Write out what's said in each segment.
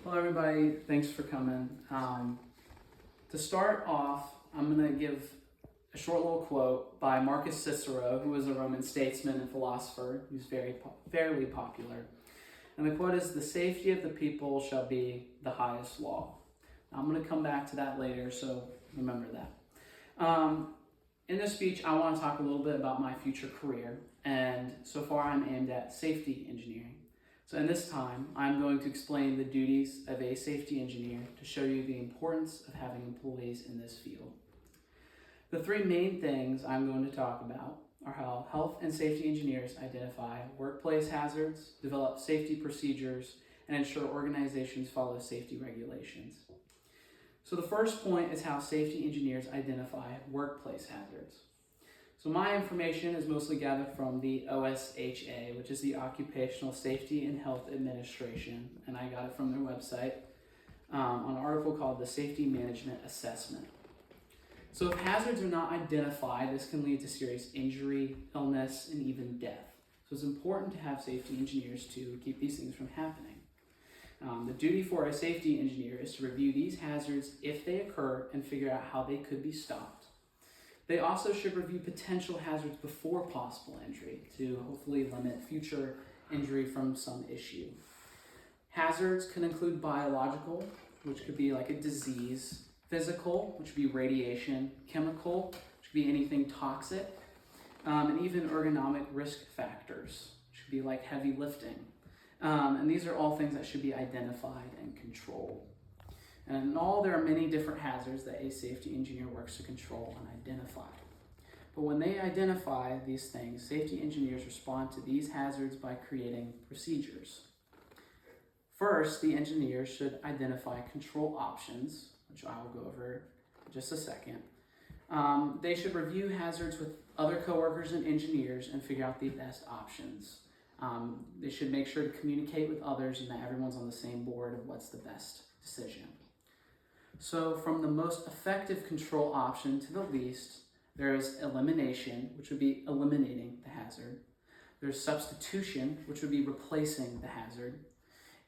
Hello everybody, thanks for coming. To start off, I'm going to give a short little quote by Marcus Cicero, who was a Roman statesman and philosopher. He was fairly popular. And the quote is, "The safety of the people shall be the highest law." Now, I'm going to come back to that later, so remember that. In this speech, I want to talk a little bit about my future career, and so far I'm aimed at safety engineering. So in this time, I'm going to explain the duties of a safety engineer to show you the importance of having employees in this field. The three main things I'm going to talk about are how health and safety engineers identify workplace hazards, develop safety procedures, and ensure organizations follow safety regulations. So the first point is how safety engineers identify workplace hazards. So my information is mostly gathered from the OSHA, which is the Occupational Safety and Health Administration, and I got it from their website on an article called the Safety Management Assessment. So if hazards are not identified, this can lead to serious injury, illness, and even death. So it's important to have safety engineers to keep these things from happening. The duty for a safety engineer is to review these hazards if they occur and figure out how they could be stopped. They also should review potential hazards before possible injury to hopefully limit future injury from some issue. Hazards can include biological, which could be like a disease, physical, which would be radiation, chemical, which could be anything toxic, and even ergonomic risk factors, which could be like heavy lifting. And these are all things that should be identified and controlled. And in all, there are many different hazards that a safety engineer works to control and identify. But when they identify these things, safety engineers respond to these hazards by creating procedures. First, the engineer should identify control options, which I will go over in just a second. They should review hazards with other coworkers and engineers and figure out the best options. They should make sure to communicate with others and that everyone's on the same board of what's the best decision. So from the most effective control option to the least, there is elimination, which would be eliminating the hazard. There's substitution, which would be replacing the hazard.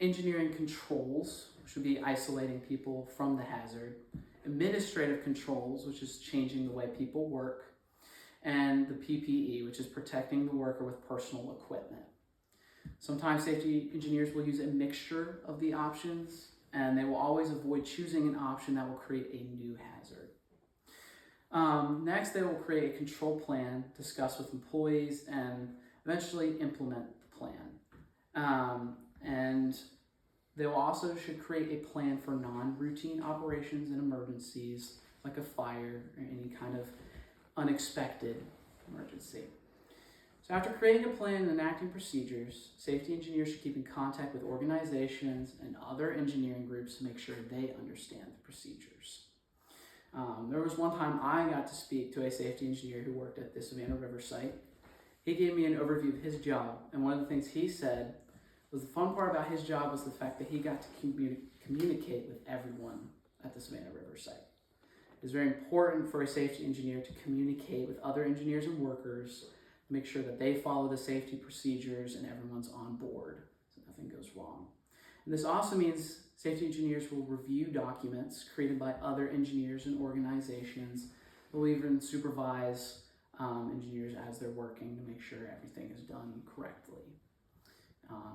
Engineering controls, which would be isolating people from the hazard. Administrative controls, which is changing the way people work. And the PPE, which is protecting the worker with personal equipment. Sometimes safety engineers will use a mixture of the options, and they will always avoid choosing an option that will create a new hazard. Next, they will create a control plan, discuss with employees, and eventually implement the plan. And they will also should create a plan for non-routine operations and emergencies, like a fire or any kind of unexpected emergency. So after creating a plan and enacting procedures, safety engineers should keep in contact with organizations and other engineering groups to make sure they understand the procedures. There was one time I got to speak to a safety engineer who worked at the Savannah River site. He gave me an overview of his job, and one of the things he said was the fun part about his job was the fact that he got to communicate with everyone at the Savannah River site. It's very important for a safety engineer to communicate with other engineers and workers, make sure that they follow the safety procedures and everyone's on board so nothing goes wrong. And this also means safety engineers will review documents created by other engineers and organizations. They'll even supervise engineers as they're working to make sure everything is done correctly.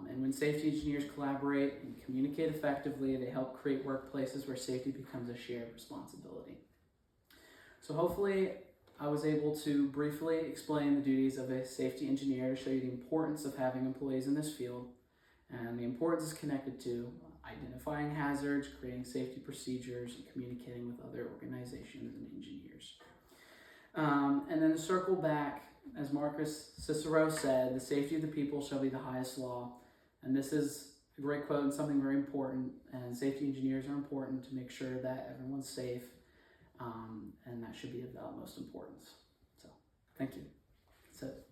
And when safety engineers collaborate and communicate effectively, they help create workplaces where safety becomes a shared responsibility. So hopefully I was able to briefly explain the duties of a safety engineer to show you the importance of having employees in this field. And the importance is connected to identifying hazards, creating safety procedures, and communicating with other organizations and engineers. And then to circle back, as Marcus Cicero said, the safety of the people shall be the highest law. And this is a great quote and something very important. And safety engineers are important to make sure that everyone's safe. And that should be of the utmost importance. So, thank you. That's it.